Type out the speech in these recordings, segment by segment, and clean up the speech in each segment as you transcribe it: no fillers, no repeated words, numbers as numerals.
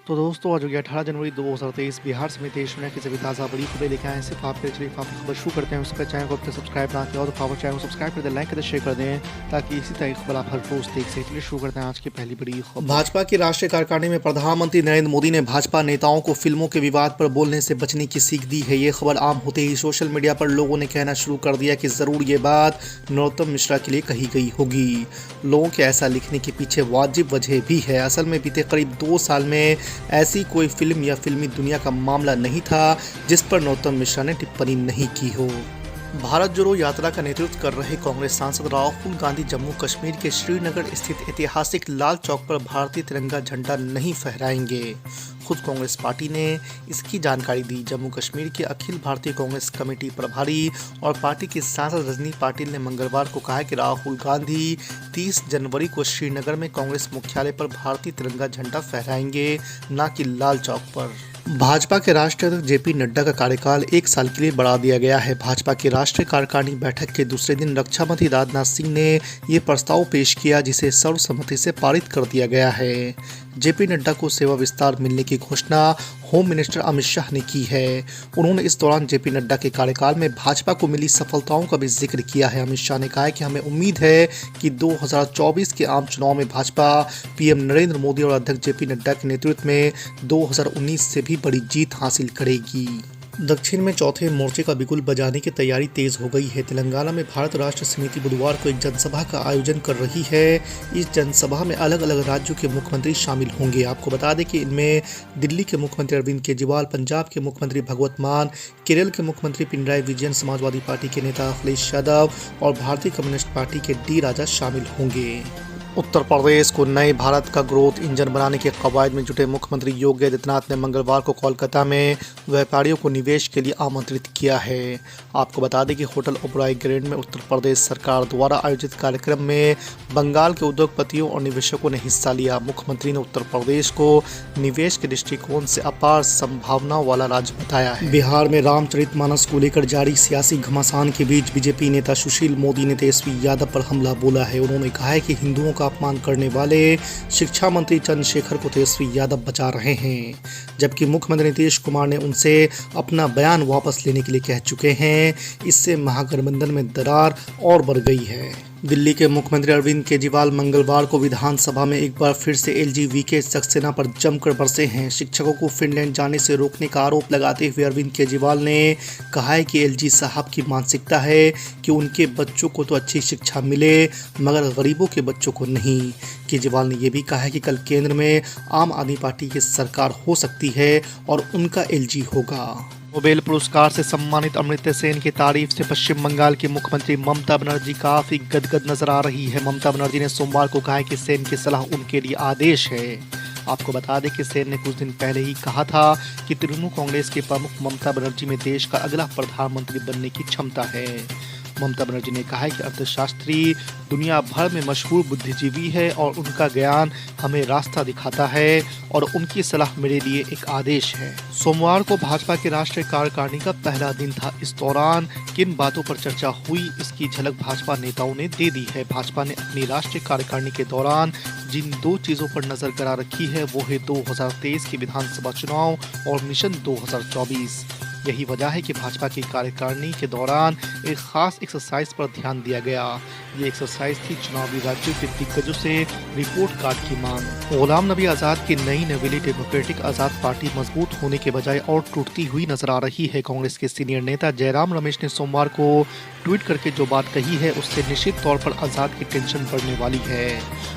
तो दोस्तों आज हो गया 18 जनवरी 2023 बिहार समेत देश दुनिया की सभी ताज़ा बड़ी खबरें लेके आए हैं सिर्फ आपके चलिए आपकी खबर शुरू करते हैं। उसके बाद चैनल को अब तक सब्सक्राइब ना किया हो तो फटाफट चैनल को सब्सक्राइब कर दें, लाइक कर दें, शेयर कर दें ताकि इसी तरह की खबर आप हर रोज देख सकें। चलिए शुरू करते हैं आज की पहली बड़ी खबर। भाजपा की राष्ट्रीय कार्यकारिणी में प्रधानमंत्री नरेंद्र मोदी ने भाजपा नेताओं को फिल्मों के विवाद पर बोलने से बचने की सीख दी है। ये खबर आम होते ही सोशल मीडिया पर लोगों ने कहना शुरू कर दिया कि जरूर ये बात नरोत्तम मिश्रा के लिए कही गई होगी। लोगों के ऐसा लिखने के पीछे वाजिब वजह भी है। असल में बीते करीब 2 साल में ऐसी कोई फिल्म या फिल्मी दुनिया का मामला नहीं था जिस पर नरोत्तम मिश्रा ने टिप्पणी नहीं की हो। भारत जोड़ो यात्रा का नेतृत्व कर रहे कांग्रेस सांसद राहुल गांधी जम्मू कश्मीर के श्रीनगर स्थित ऐतिहासिक लाल चौक पर भारतीय तिरंगा झंडा नहीं फहराएंगे। खुद कांग्रेस पार्टी ने इसकी जानकारी दी। जम्मू कश्मीर के अखिल भारतीय कांग्रेस कमेटी प्रभारी और पार्टी की सांसद रजनी पाटिल ने मंगलवार को कहा कि राहुल गांधी 30 जनवरी को श्रीनगर में कांग्रेस मुख्यालय पर भारतीय तिरंगा झंडा फहराएंगे, न कि लाल चौक पर। भाजपा के राष्ट्रीय अध्यक्ष जेपी नड्डा का कार्यकाल 1 साल के लिए बढ़ा दिया गया है। भाजपा की राष्ट्रीय कार्यकारिणी बैठक के दूसरे दिन रक्षा मंत्री राजनाथ सिंह ने ये प्रस्ताव पेश किया, जिसे सर्वसम्मति से पारित कर दिया गया है। जेपी नड्डा को सेवा विस्तार मिलने की घोषणा होम मिनिस्टर अमित शाह ने की है। उन्होंने इस दौरान जेपी नड्डा के कार्यकाल में भाजपा को मिली सफलताओं का भी जिक्र किया है। अमित शाह ने कहा है कि हमें उम्मीद है कि 2024 के आम चुनाव में भाजपा पीएम नरेंद्र मोदी और अध्यक्ष जेपी नड्डा के नेतृत्व में 2019 से भी बड़ी जीत हासिल करेगी। दक्षिण में चौथे मोर्चे का बिगुल बजाने की तैयारी तेज हो गई है। तेलंगाना में भारत राष्ट्र समिति बुधवार को एक जनसभा का आयोजन कर रही है। इस जनसभा में अलग अलग राज्यों के मुख्यमंत्री शामिल होंगे। आपको बता दें कि इनमें दिल्ली के मुख्यमंत्री अरविंद केजरीवाल, पंजाब के मुख्यमंत्री भगवत मान, केरल के मुख्यमंत्री पिनराई विजयन, समाजवादी पार्टी के नेता अखिलेश यादव और भारतीय कम्युनिस्ट पार्टी के डी राजा शामिल होंगे। उत्तर प्रदेश को नए भारत का ग्रोथ इंजन बनाने के कवायद में जुटे मुख्यमंत्री योगी आदित्यनाथ ने मंगलवार को कोलकाता में व्यापारियों को निवेश के लिए आमंत्रित किया है। आपको बता दें कि होटल ओबराय ग्रैंड में उत्तर प्रदेश सरकार द्वारा आयोजित कार्यक्रम में बंगाल के उद्योगपतियों और निवेशकों ने हिस्सा लिया। मुख्यमंत्री ने उत्तर प्रदेश को निवेश के दृष्टिकोण से अपार संभावनाओं वाला राज्य बताया है। बिहार में रामचरितमानस को लेकर जारी सियासी घमासान के बीच बीजेपी नेता सुशील मोदी ने तेजस्वी यादव पर हमला बोला है। उन्होंने कहा है कि हिंदुओं का अपमान करने वाले शिक्षा मंत्री चंद्रशेखर को तेजस्वी यादव बचा रहे हैं, जबकि मुख्यमंत्री नीतीश कुमार ने उनसे अपना बयान वापस लेने के लिए कह चुके हैं। इससे महागठबंधन में दरार और बढ़ गई है। दिल्ली के मुख्यमंत्री अरविंद केजरीवाल मंगलवार को विधानसभा में एक बार फिर से एलजीबीटी सक्सेना पर जमकर बरसे हैं। शिक्षकों को फिनलैंड जाने से रोकने का आरोप लगाते हुए अरविंद केजरीवाल ने कहा है कि एलजी साहब की मानसिकता है कि उनके बच्चों को तो अच्छी शिक्षा मिले मगर गरीबों के बच्चों को नहीं। केजरीवाल ने यह भी कहा है कि कल केंद्र में आम आदमी पार्टी की सरकार हो सकती है और उनका एलजी होगा। नोबेल पुरस्कार से सम्मानित अमर्त्य सेन की तारीफ से पश्चिम बंगाल की मुख्यमंत्री ममता बनर्जी काफी गदगद नजर आ रही है। ममता बनर्जी ने सोमवार को कहा कि सेन की सलाह उनके लिए आदेश है। आपको बता दें कि सेन ने कुछ दिन पहले ही कहा था कि तृणमूल कांग्रेस के प्रमुख ममता बनर्जी में देश का अगला प्रधानमंत्री बनने की क्षमता है। ममता बनर्जी ने कहा है कि अर्थशास्त्री दुनिया भर में मशहूर बुद्धिजीवी है और उनका ज्ञान हमें रास्ता दिखाता है और उनकी सलाह मेरे लिए एक आदेश है। सोमवार को भाजपा की राष्ट्रीय कार्यकारिणी का पहला दिन था। इस दौरान किन बातों पर चर्चा हुई, इसकी झलक भाजपा नेताओं ने दे दी है। भाजपा ने अपनी राष्ट्रीय कार्यकारिणी के दौरान जिन 2 चीजों पर नजर गड़ा रखी है वो है 2023 के विधानसभा चुनाव और मिशन 2024। यही वजह है कि भाजपा की कार्यकारिणी के दौरान एक खास एक्सरसाइज पर ध्यान दिया गया। ये एक्सरसाइज थी चुनावी राज्यों के दिग्गजों से रिपोर्ट कार्ड की मांग। गुलाम नबी आजाद की नई नवेली डेमोक्रेटिक आजाद पार्टी मजबूत होने के बजाय और टूटती हुई नजर आ रही है। कांग्रेस के सीनियर नेता जयराम रमेश ने सोमवार को ट्वीट करके जो बात कही है उससे निश्चित तौर पर आजाद की टेंशन बढ़ने वाली है।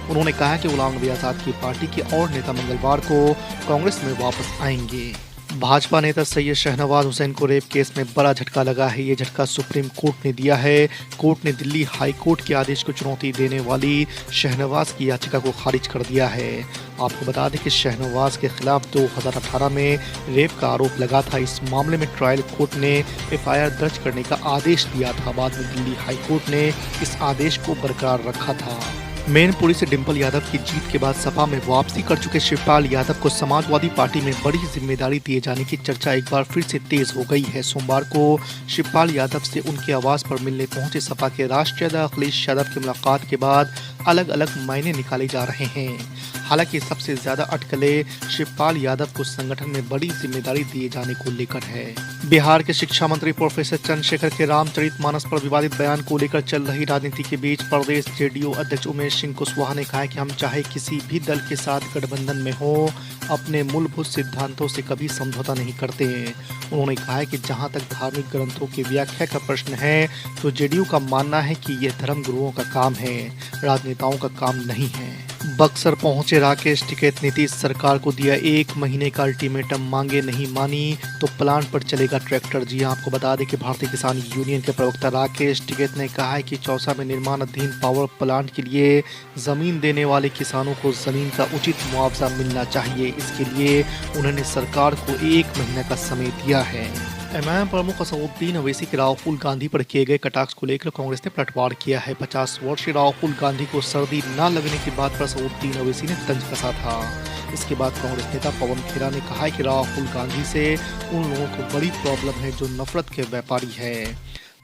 उन्होंने कहा कि गुलाम नबी आजाद की पार्टी के और नेता मंगलवार को कांग्रेस में वापस आएंगे। भाजपा नेता सैयद शहनवाज हुसैन को रेप केस में बड़ा झटका लगा है। ये झटका सुप्रीम कोर्ट ने दिया है। कोर्ट ने दिल्ली हाई कोर्ट के आदेश को चुनौती देने वाली शहनवाज की याचिका को खारिज कर दिया है। आपको बता दें कि शहनवाज के खिलाफ 2018 में रेप का आरोप लगा था। इस मामले में ट्रायल कोर्ट ने एफआईआर दर्ज करने का आदेश दिया था। बाद में दिल्ली हाई कोर्ट ने इस आदेश को बरकरार रखा था। मैनपुरी से डिंपल यादव की जीत के बाद सपा में वापसी कर चुके शिवपाल यादव को समाजवादी पार्टी में बड़ी जिम्मेदारी दिए जाने की चर्चा एक बार फिर से तेज हो गई है। सोमवार को शिवपाल यादव से उनके आवास पर मिलने पहुंचे सपा के राष्ट्रीय अध्यक्ष अखिलेश यादव की मुलाकात के बाद अलग अलग मायने निकाले जा रहे हैं। हालांकि सबसे ज्यादा अटकलें शिवपाल यादव को संगठन में बड़ी जिम्मेदारी दिए जाने को लेकर है। बिहार के शिक्षा मंत्री प्रोफेसर चंद्रशेखर के रामचरितमानस पर विवादित बयान को लेकर चल रही राजनीति के बीच प्रदेश जेडीयू अध्यक्ष उमेश सिंह कुशवाहा ने कहा है कि हम चाहे किसी भी दल के साथ गठबंधन में हो, अपने मूलभूत सिद्धांतों से कभी समझौता नहीं करते हैं। उन्होंने कहा है कि जहां तक धार्मिक ग्रंथों की व्याख्या का प्रश्न है तो जेडीयू का मानना है कि यह धर्म गुरुओं का काम है, राजनेताओं का काम नहीं है। बक्सर पहुंचे राकेश टिकैत, नीतीश सरकार को दिया 1 महीने का अल्टीमेटम, मांगे नहीं मानी तो प्लांट पर चलेगा ट्रैक्टर। जी आपको बता दें कि भारतीय किसान यूनियन के प्रवक्ता राकेश टिकैत ने कहा है कि चौसा में निर्माणाधीन पावर प्लांट के लिए जमीन देने वाले किसानों को जमीन का उचित मुआवजा मिलना चाहिए। इसके लिए उन्होंने सरकार को 1 महीने का समय दिया है। एमआईएम प्रमुख असदुद्दीन ओवैसी के राहुल गांधी पर किए गए कटाक्ष को लेकर कांग्रेस ने पलटवार किया है। 50 वर्षीय राहुल गांधी को सर्दी न लगने की बात पर असदुद्दीन ओवैसी ने तंज कसा था। इसके बाद कांग्रेस नेता पवन खेरा ने कहा है कि राहुल गांधी से उन लोगों को बड़ी प्रॉब्लम है जो नफरत के व्यापारी है।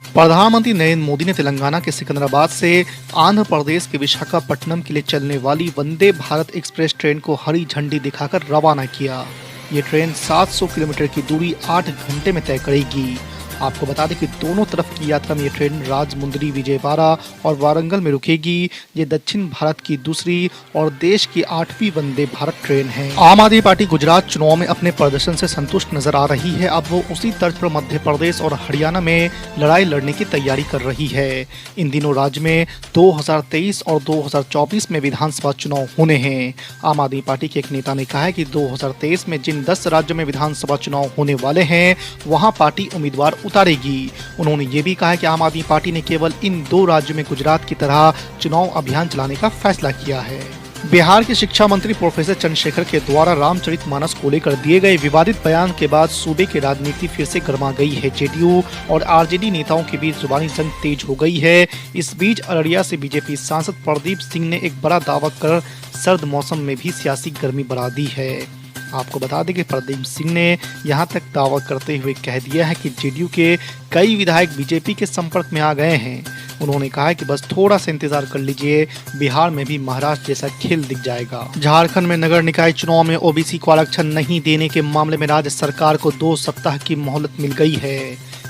प्रधानमंत्री नरेंद्र मोदी ने तेलंगाना के सिकंदराबाद से आंध्र प्रदेश के विशाखापट्टनम के लिए चलने वाली वंदे भारत एक्सप्रेस ट्रेन को हरी झंडी दिखाकर रवाना किया। ये ट्रेन 700 किलोमीटर की दूरी 8 घंटे में तय करेगी। आपको बता दें कि दोनों तरफ की यात्रा में ये ट्रेन राजमुंदरी, विजयवाड़ा और वारंगल में रुकेगी। ये दक्षिण भारत की दूसरी और देश की 8वीं वंदे भारत ट्रेन है। आम आदमी पार्टी गुजरात चुनाव में अपने प्रदर्शन से संतुष्ट नजर आ रही है। अब वो उसी तर्ज पर मध्य प्रदेश और हरियाणा में लड़ाई लड़ने की तैयारी कर रही है। इन दिनों राज्य में 2023 और 2024 में विधानसभा चुनाव होने हैं। आम आदमी पार्टी के एक नेता ने कहा है कि 2023 में जिन 10 राज्यों में विधानसभा चुनाव होने वाले हैं वहां पार्टी उम्मीदवार उतारेगी। उन्होंने ये भी कहा है कि आम आदमी पार्टी ने केवल इन 2 राज्यों में गुजरात की तरह चुनाव अभियान चलाने का फैसला किया है। बिहार के शिक्षा मंत्री प्रोफेसर चंद्रशेखर के द्वारा रामचरितमानस को लेकर दिए गए विवादित बयान के बाद सूबे की राजनीति फिर से गर्मा गई है। जेडीयू और आरजेडी नेताओं के बीच जुबानी जंग तेज हो गई है। इस बीच अररिया से बीजेपी सांसद प्रदीप सिंह ने एक बड़ा दावा कर सर्द मौसम में भी सियासी गर्मी बढ़ा दी है। आपको बता दें कि प्रदीप सिंह ने यहां तक दावा करते हुए कह दिया है कि जेडीयू के कई विधायक बीजेपी के संपर्क में आ गए हैं। उन्होंने कहा है कि बस थोड़ा सा इंतजार कर लीजिए, बिहार में भी महाराष्ट्र जैसा खेल दिख जाएगा। झारखंड में नगर निकाय चुनाव में ओबीसी को आरक्षण नहीं देने के मामले में राज्य सरकार को 2 सप्ताह की मोहलत मिल गई है।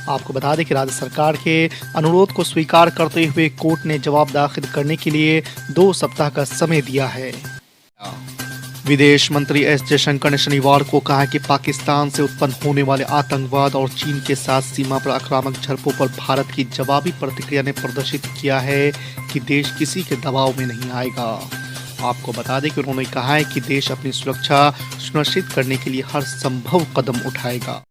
आपको बता दें कि राज्य सरकार के अनुरोध को स्वीकार करते हुए कोर्ट ने जवाब दाखिल करने के लिए 2 सप्ताह का समय दिया है। विदेश मंत्री एस जयशंकर ने शनिवार को कहा कि पाकिस्तान से उत्पन्न होने वाले आतंकवाद और चीन के साथ सीमा पर आक्रामक झड़पों पर भारत की जवाबी प्रतिक्रिया ने प्रदर्शित किया है कि देश किसी के दबाव में नहीं आएगा। आपको बता दें कि उन्होंने कहा है कि देश अपनी सुरक्षा सुनिश्चित करने के लिए हर संभव कदम उठाएगा।